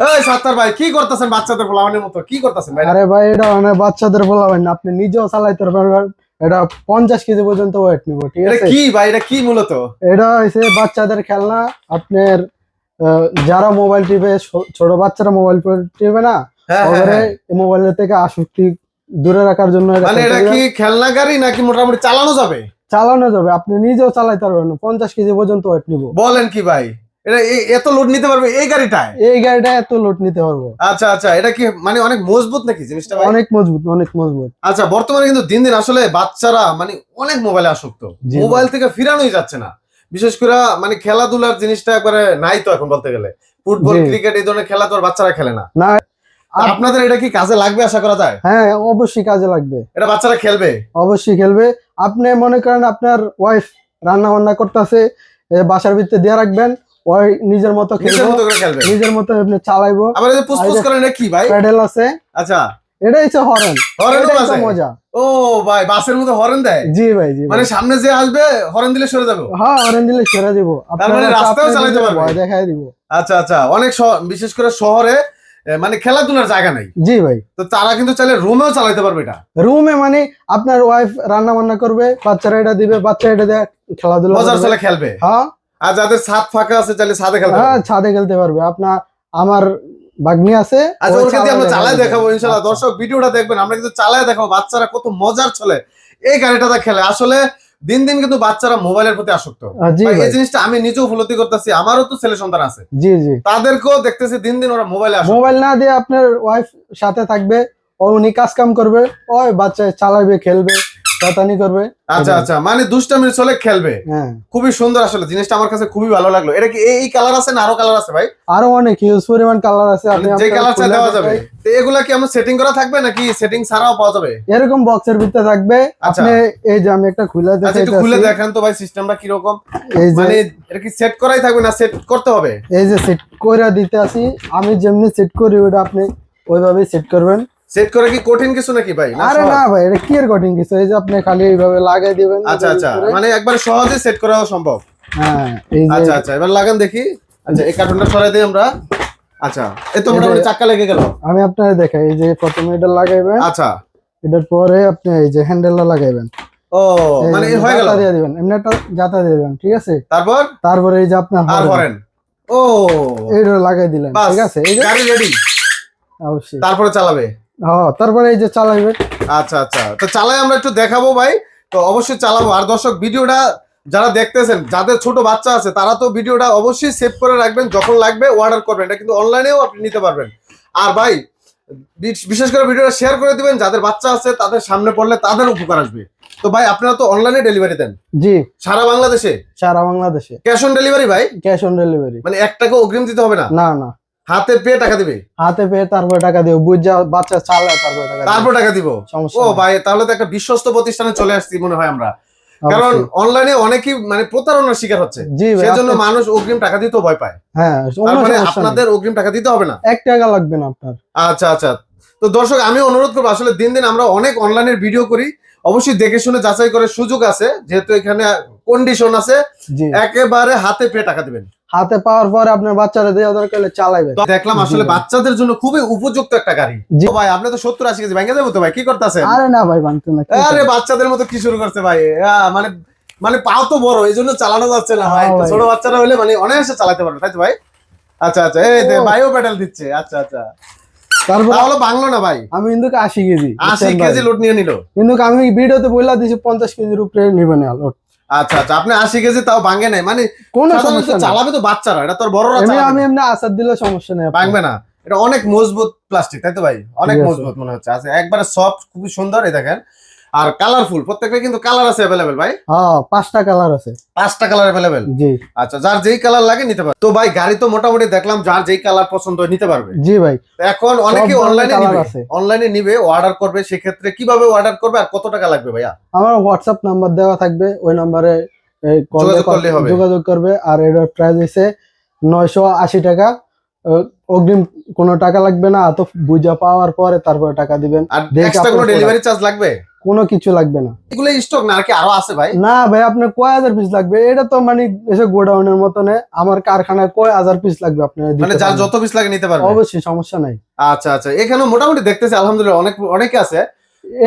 এই সাত্তার ভাই কি করতেছেন বাচ্চাদের পোলাপানের মতো কি করতেছেন ভাই? আরে ভাই এটা মানে বাচ্চাদের পোলাবেন না, আপনি নিজেও চালাইতে পারবেন। এটা 50 কেজি পর্যন্ত ওয়েট নিব, ঠিক এটা আছে? কি ভাই, এটা কি মূলত? এটা হইছে বাচ্চাদের খেলনা। আপনার যারা মোবাইল টিপে, ছোট বাচ্চারা মোবাইল টিপে না, হ্যাঁ, হ্যাঁ, ওদের হ্যাঁ। মোবাইলের থেকে আসক্তি দূরে রাখার জন্য এটা মানে এটা খেলতে কি দিবেন। খেলনা গাড়ি নাকি মোটামুটি চালানো যাবে? চালানো যাবে, আপনি নিজেও চালাইতে পারবেন। 50 কেজি পর্যন্ত ওয়েট নিব। বলেন কি ভাই, এটা এত লোড নিতে পারবে এই গাড়িটায়? এই গাড়িটা এত লোড নিতে পারবো। আচ্ছা আচ্ছা, এটা কি মানে অনেক মজবুত নাকি জিনিসটা ভাই? অনেক মজবুত, অনেক মজবুত। আচ্ছা, বর্তমানে কিন্তু দিন দিন আসলে বাচ্চারা মানে অনেক মোবাইলে আসক্ত, জি মোবাইল থেকে ফিরানোই যাচ্ছে না। বিশেষ করে মানে খেলাধুলার জিনিসটা একবারে নাই তো এখন বলতে গেলে। ফুটবল, জি। ক্রিকেট এই ধরনের খেলা তো আর বাচ্চারা খেলে না। না, আপনাদের এটা কি কাজে লাগবে আশা করা যায়? হ্যাঁ অবশ্যই কাজে লাগবে। এটা বাচ্চারা খেলবে? অবশ্যই খেলবে। আপনি মনে করেন আপনার ওয়াইফ রান্না বান্না করতেছে, বাসার ভিতরে দিয়ে রাখবেন, ওই নিজের মতো নিজের খেলবো, মতো করে খেলবে। নিজের মতো আপনি চালাইবো। আবার এই যে পুসপুস করেন এটা কি ভাই? প্যাডেল আছে, আচ্ছা, এটাই হচ্ছে হরেন। হরেনও এটাই তো বাজে? মজা। ও ভাই, বাসের মতো হরেন দেয়? জি ভাই, জি মানে ভাই। সামনে যে আসবে হরেন দিলে সরে যাবে? হ্যাঁ হরেন দিলে ছেড়ে দিব, মানে রাস্তাও চালাইতে পারবে? ভয় দেখাই দিব। আচ্ছা আচ্ছা, অনেক বিশেষ করে শহরে মানে খেলাধুলার জায়গা নাই, জি ভাই। তো তারা কিন্তু চাইলে রুমেও চালাতে পারবে এটা। রুমে মানে আপনার ওয়াইফ রান্না বান্না করবে, বাচ্চারা এটা দিবে, বাচ্চা এটা দিয়ে খেলাধুলা মজার করবে। চলে খেলবে। হ্যাঁ আর যাদের ছাদ ফাঁকা আছে চাইলে ছাদে খেলতে হ্যাঁ, পারবে। ছাদে খেলতে পারবে। আপনার আমার ভাগ্নি আছে, আচ্ছা, ওই ওর কিন্তু আমরা চালায় চালায় দেখাবে। দেখাবো ইনশাআল্লাহ। আচ্ছা। দর্শক ভিডিওটা দেখবেন, আমরা কিন্তু চালায় দেখাবো বাচ্চারা কত মজার চলে এই গাড়িটাতে খেলে। আসলে দিন দিন কিন্তু বাচ্চারা মোবাইলের প্রতি আসক্ত। জি ভাই, ভাই। এই জিনিসটা আমি নিজেও উপলব্ধি করতেছি, আমারও তো ছেলে সন্তান আছে, জি জি। তাদেরকেও দেখতেছি দিন দিন ওরা মোবাইলে আসক্ত। মোবাইল না দিয়ে আপনার ওয়াইফ সাথে থাকবে, ও উনি কাজ কাম করবে, ওই বাচ্চা চালাবে, খেলবে, শয়তানি করবে। আচ্ছা আচ্ছা, মানে দুষ্টামির চলে খেলবে। হ্যাঁ, খুবই সুন্দর আসলে জিনিসটা, আমার কাছে খুবই ভালো লাগলো। এটা কি এই কালার আছে না আরো কালার আছে ভাই? আরো অনেক হিউজ পরিমাণ কালার আছে, মানে আপনি যে আপনার কালার চাই খুলে দেওয়া যাবে। দেখাই। তো এগুলা কি আমার সেটিং করা থাকবে নাকি সেটিং ছাড়াও পাওয়া যাবে? এরকম বক্সের ভিতরে থাকবে। আচ্ছা। আপনি এই যে আমি একটা খুলে আচ্ছা, একটু খুলে দেখাইতেছি। দেখেন তো ভাই সিস্টেমটা কি রকম। এই যে মানে এটা কি সেট করাই থাকবে না সেট করতে হবে? এই যে সেট করে দিতে আসি, আমি যেমনি সেট করি ওটা আপনি ওইভাবেই সেট করবেন। সেট করা কি কঠিন কিছু নাকি ভাই, না আরে সহজ? না ভাই, এটা কি এর কঠিন কিছু, এই যে আপনি খালি এইভাবে লাগাই দিবেন। আচ্ছা আচ্ছা, মানে একবার সহজে সেট করাও সম্ভব। হ্যাঁ এই যে আচ্ছা আচ্ছা, এবার লাগান দেখি। আচ্ছা, এই কার্টুনটা সরাই দিই আমরা। আচ্ছা, এই তো মোটামুটি চাক্কা লেগে গেল। আমি আপনাকে দেখাই, এই যে প্রথমে এটা লাগাইবেন, আচ্ছা। এটার পরে আপনি এই যে হ্যান্ডেলটা লাগাইবেন। ও মানে এই হয়ে গেল। জাতা দিয়ে দিবেন, এমনি একটা জাতা দিয়ে দিবেন, ঠিক আছে? তারপর তারপরে এই যে আপনার আর হরেন। ও এইটা লাগাই দিলেন, বাস, ঠিক আছে? এই যে গাড়ি রেডি। অবশ্যই। তারপরে চালাবে। হ্যাঁ, তারপরে এই যে চালাইবেন। আচ্ছা আচ্ছা, তো চালাই আমরা একটু দেখাবো ভাই। তো অবশ্যই চালাবো। আর দর্শক ভিডিওটা যারা দেখতেছেন, যাদের ছোট বাচ্চা আছে তারা তো ভিডিওটা অবশ্যই সেভ করে রাখবেন, যখন লাগবে অর্ডার করবেন। এটা কিন্তু অনলাইনেও আপনি নিতে পারবেন। আর ভাই বিশেষ করে ভিডিওটা শেয়ার করে দিবেন, যাদের বাচ্চা আছে তাদের সামনে পড়লে তাদের উপকার আসবে। তো ভাই আপনারা তো অনলাইনে ডেলিভারি দেন জি, সারা বাংলাদেশে? সারা বাংলাদেশে ক্যাশ অন ডেলিভারি ভাই? Cash on delivery. মানে 1 টাকা অগ্রিম দিতে হবে না? না না, হাতে পেয়ে টাকা দিবে? হাতে পেয়ে তারপরে টাকা দিব, বুঝা বাচ্চা চালায় তারপরে টাকা দিব। তারপর টাকা দিব? সমস্যা ও নেই। ভাই, তাহলে তো একটা বিশ্বস্ত প্রতিষ্ঠানে চলে আসছি মনে হয় আমরা। কারণ অবশ্যই। অনলাইনে অনেকেই মানে প্রতারণার শিকার হচ্ছে, জি ভাই, সেজন্য আপনি- মানুষ অগ্রিম টাকা দিতেও ভয় পায়। হ্যাঁ, তার কোনো মানে সমস্যা নেই। আপনাদের অগ্রিম টাকা দিতে হবে না? 1 টাকা লাগবে না আপনার। আচ্ছা আচ্ছা, তো দর্শক আমি অনুরোধ করবো, আসলে দিন দিন আমরা অনেক অনলাইনের ভিডিও করি, অবশ্যই দেখে শুনে যাচাই করে, সুযোগ আছে যেহেতু এখানে কন্ডিশন আছে, জি, একেবারে হাতে পেয়ে টাকা দিবেন। হাতে পাওয়ার পরে আপনার বাচ্চারা দেওয়া দরকার হলে চালাইবে। তো দেখলাম আসলে জি ভাই। বাচ্চাদের জন্য খুবই উপযুক্ত একটা গাড়ি। জি। তো ভাই আপনি তো 70-80 কেজি ভেঙে যাবো তো ভাই, কি করতেছেন? আরে না ভাই, বানতে না, কি আরে করবেন? বাচ্চাদের মতো কি শুরু করছে ভাই? মানে মানে পাও তো বড়, এই জন্য চালানো যাচ্ছে না ভাই। হ্যাঁ তো ভাই। ছোট বাচ্চারা হলে মানে অনায়াসে চালাতে পারবে, তাই তো ভাই? আচ্ছা আচ্ছা, এই ও। ভাইও পেডাল দিচ্ছে। আচ্ছা আচ্ছা, তারপর তাহলে বাংলো না ভাই? আমি কিন্তু 80 কেজি, 80 বুঝছেন ভাই? কেজি লোড নিয়ে নিল? কিন্তু আমি ভিডিওতে বইলা দিছি 50 কেজির উপরে নিবে না লোড। আচ্ছা আচ্ছা, আপনি 80 কেজি তাও ভাঙে নাই মানে? কোনো সাধারণত সমস্যা নেই। চালাবে তো বাচ্চারা, এটা তোর বড়রা এমনি চালাবে আমি না। এমনি আসার দিলে সমস্যা নেই আপনার। ভাঙবে না? এটা অনেক মজবুত প্লাস্টিক, তাই তো ভাই? অনেক ঠিক আছে। মজবুত মনে হচ্ছে। আচ্ছা, একবারে সফট, খুবই সুন্দর। এই দেখেন, আর কালারফুল, প্রত্যেকটা কিন্তু কালার আছে অ্যাভেলেবেল ভাই? হ্যাঁ, 5টা কালার আছে। 5টা কালার অ্যাভেলেবেল? জি আচ্ছা, যার যেই কালার লাগে নিতে পারবে। তো ভাই গাড়ি তো মোটামুটি দেখলাম, যার যেই কালার পছন্দ হয় নিতে পারবে। জি ভাই। তো এখন অনেকে ধরনের অনলাইনে colour নিবে, আছে। অনলাইনে নিবে, অর্ডার করবে, সেক্ষেত্রে কিভাবে অর্ডার করবে আর কত টাকা লাগবে ভাইয়া? আমার হোয়াটসঅ্যাপ নাম্বার দেওয়া থাকবে, ওই নাম্বারে যোগাযোগ করলে হবে। যোগাযোগ করবে। আর এটার প্রাইস হচ্ছে 980 টাকা। অগ্রিম কোনো টাকা লাগবে না, তো বুঝা পাওয়ার পরে তারপরে টাকা দিবেন। আর দেখে এক্সট্রা কোনো আপনার ডেলিভারি চার্জ লাগবে? কোনো কিছু লাগবে না। এগুলো স্টক না আর কি আরো আছে ভাই? না ভাই, আপনার কয় হাজার পিস লাগবে? এটা তো মানে এসে গোডাউনের মতন, আমার কারখানায় কয় হাজার পিস লাগবে আপনার মানে যার যত পিস লাগে নিতে পারবে? অবশ্যই, সমস্যা নাই। আচ্ছা আচ্ছা, এখানে মোটামুটি দেখতেছি আলহামদুলিল্লাহ অনেকে আছে।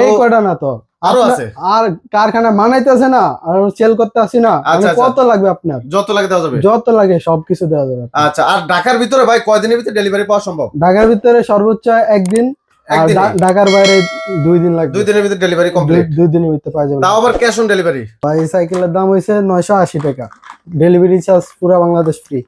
এই কয়টা না তো আরো আপনার- আছে? আর কারখানা বানাইতেছে না, আর সেল করতে আসি না, আচ্ছা, মানে আচ্ছা। কত লাগবে আপনার? যত লাগে দেওয়া যাবে? যত লাগে সবকিছু দেওয়া যাবে। আচ্ছা, আর ঢাকার ভিতরে ভাই কয়দিনের ভিতরে ডেলিভারি পাওয়া সম্ভব? ঢাকার ভিতরে সর্বোচ্চ একদিন, আর একদিনে? ঢাকার বাইরে 2 দিন লাগবে। 2 দিনের ভিতরে ডেলিভারি কমপ্লিট? 2 দিনের ভিতরে পাওয়া যাবে। তাও আবার ক্যাশ অন ডেলিভারি? ভাই সাইকেলের দাম হয়েছে 980 টাকা, ডেলিভারি চার্জ পুরো বাংলাদেশ ফ্রি।